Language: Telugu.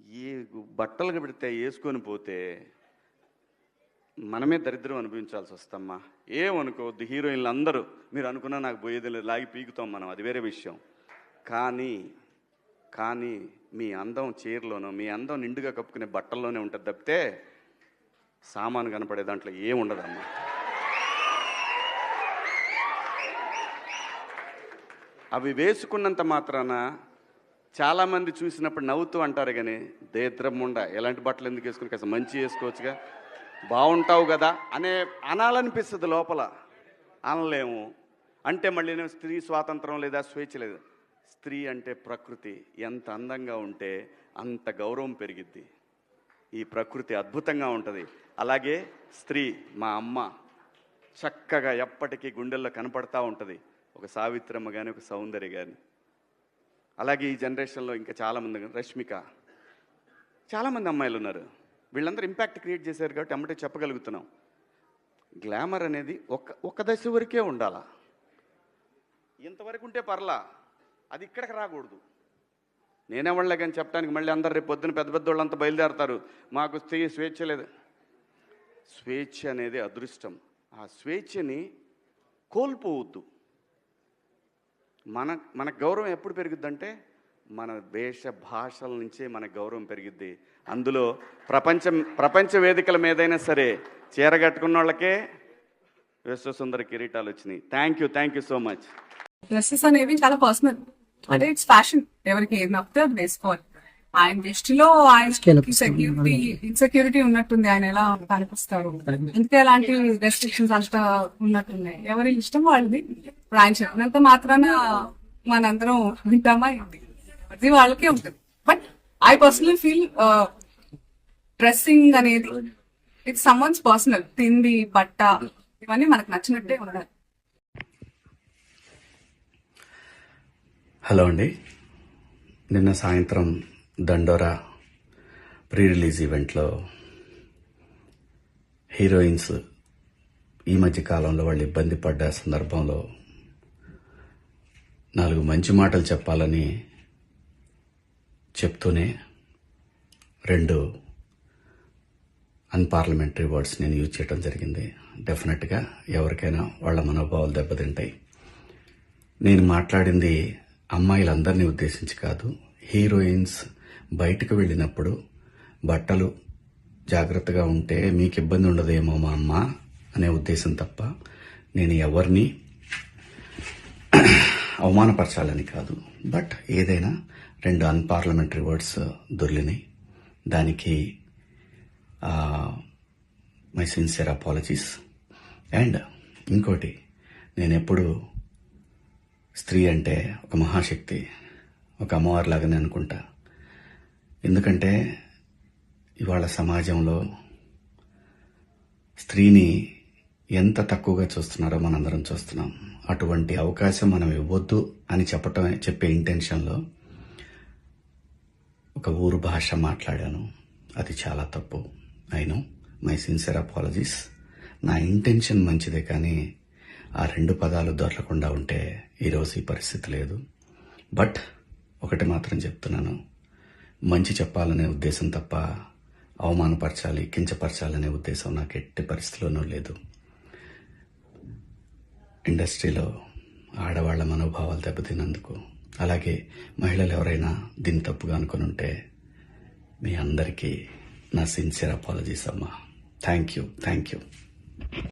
ఈ బట్టలు పెడితే వేసుకొని పోతే మనమే దరిద్రం అనుభవించాల్సి వస్తమ్మా. ఏమనుకోవద్దు, హీరోయిన్లు అందరూ మీరు అనుకున్నా నాకు పోయేది లేదు, లాగి పీకుతాం మనం, అది వేరే విషయం. కానీ మీ అందం చీరలోనో మీ అందం నిండుగా కప్పుకునే బట్టల్లోనే ఉంటుంది తప్పితే సామాను కనపడే దాంట్లో ఏముండదమ్మా. అవి వేసుకున్నంత మాత్రాన చాలామంది చూసినప్పుడు నవ్వుతూ అంటారు, కానీ దేద్రముండ ఎలాంటి బట్టలు ఎందుకు వేసుకుని కాస్త మంచి వేసుకోవచ్చుగా, బాగుంటావు కదా అనాలనిపిస్తుంది లోపల, అనలేము. అంటే మళ్ళీ స్త్రీ స్వాతంత్రం లేదా స్వేచ్ఛ లేదు. స్త్రీ అంటే ప్రకృతి, ఎంత అందంగా ఉంటే అంత గౌరవం పెరిగిద్ది. ఈ ప్రకృతి అద్భుతంగా ఉంటుంది. అలాగే స్త్రీ మా అమ్మ చక్కగా ఎప్పటికీ గుండెల్లో కనపడతా ఉంటుంది, ఒక సావిత్రమ్మ కానీ ఒక సౌందర్య కానీ. అలాగే ఈ జనరేషన్లో ఇంకా చాలామంది, రష్మిక, చాలామంది అమ్మాయిలు ఉన్నారు. వీళ్ళందరూ ఇంపాక్ట్ క్రియేట్ చేశారు కాబట్టి అమ్మటే చెప్పగలుగుతున్నాం. గ్లామర్ అనేది ఒక దశ వరకే ఉండాలా, ఇంతవరకు ఉంటే పర్లా, అది ఇక్కడికి రాకూడదు. నేనేవాళ్ళే కానీ చెప్పడానికి మళ్ళీ అందరు రేపు పొద్దున పెద్ద పెద్ద వాళ్ళంతా బయలుదేరతారు, మాకు స్వేచ్ఛ లేదు. స్వేచ్ఛ అనేది అదృష్టం. ఆ స్వేచ్ఛని కోల్పోవద్దు. మన గౌరవం ఎప్పుడు పెరుగుద్దంటే మన వేష భాషల నుంచే మన గౌరవం పెరిగిద్ది. అందులో ప్రపంచ వేదికల మీదైనా సరే చీరగట్టుకున్న వాళ్ళకే విశ్వసుందర కిరీటాలు వచ్చినాయి. Thank you so much. Dresses అనేవి చాలా పర్సనల్, అంటే ఇట్స్ ఫ్యాషన్, ఎవరికి ఏది నప్పితే అది వేసుకోవాలి. ఆయన దృష్టిలో ఆయన ఇన్సెక్యూరిటీ ఉన్నట్టుంది, ఆయన ఎలా కనిపిస్తారు, ఇంతే ఎలాంటి రెస్ట్రిక్షన్స్ అంతా ఉన్నట్టున్నాయి. ఎవరి ఇష్టం వాళ్ళది. ఇప్పుడు ఆయన చెప్పినంత మాత్రాన మనందరం వింటామా, అది వాళ్ళకే ఉంటుంది. But I personally feel dressing అనేది ఇట్స్ సమ్వన్స్ పర్సనల్. తిండి, బట్ట ఇవన్నీ మనకు నచ్చినట్టే ఉండాలి. హలో అండి, నిన్న సాయంత్రం దండోరా ప్రీ రిలీజ్ ఈవెంట్లో హీరోయిన్స్ ఈ మధ్య కాలంలో వాళ్ళు ఇబ్బంది పడ్డ సందర్భంలో 4 మంచి మాటలు చెప్పాలని చెప్తూనే 2 అన్పార్లమెంటరీ వర్డ్స్ నేను యూజ్ చేయడం జరిగింది. డెఫినెట్గా ఎవరికైనా వాళ్ళ మనోభావాలు దెబ్బతింటాయి. నేను మాట్లాడింది అమ్మాయిలందరినీ ఉద్దేశించి కాదు. హీరోయిన్స్ బయటకు వెళ్ళినప్పుడు బట్టలు జాగ్రత్తగా ఉంటే మీకు ఇబ్బంది ఉండదేమో మా అమ్మ అనే ఉద్దేశం తప్ప నేను ఎవరిని అవమానపరచాలని కాదు. బట్ ఏదైనా 2 అన్పార్లమెంటరీ వర్డ్స్ దొర్లినాయి. దానికి మై సిన్సియర్ అపాలజీస్. అండ్ ఇంకోటి, నేను ఎప్పుడు స్త్రీ అంటే ఒక మహాశక్తి, ఒక అమ్మవారిలాగానే అనుకుంటా. ఎందుకంటే ఇవాళ సమాజంలో స్త్రీని ఎంత తక్కువగా చూస్తున్నారో మనందరం చూస్తున్నాం. అటువంటి అవకాశం మనం ఇవ్వద్దు అని చెప్పే ఇంటెన్షన్లో ఒక ఊరు భాష మాట్లాడాను. అది చాలా తప్పు. I know, my sincere apologies. నా ఇంటెన్షన్ మంచిదే, కానీ ఆ 2 పదాలు దొరకకుండా ఉంటే ఈరోజు ఈ పరిస్థితి లేదు. బట్ ఒకటి మాత్రం చెప్తున్నాను, మంచి చెప్పాలనే ఉద్దేశం తప్ప అవమానపరచాలి, కించపరచాలనే ఉద్దేశం నాకు ఎట్టి పరిస్థితిలోనూ లేదు. ఇండస్ట్రీలో ఆడవాళ్ల మనోభావాలు దెబ్బతిన్నందుకు, అలాగే మహిళలు ఎవరైనా దీన్ని తప్పుగా అనుకుని ఉంటే మీ అందరికీ నా సిన్సియర్ అపాలజీస్ అమ్మా. Thank you.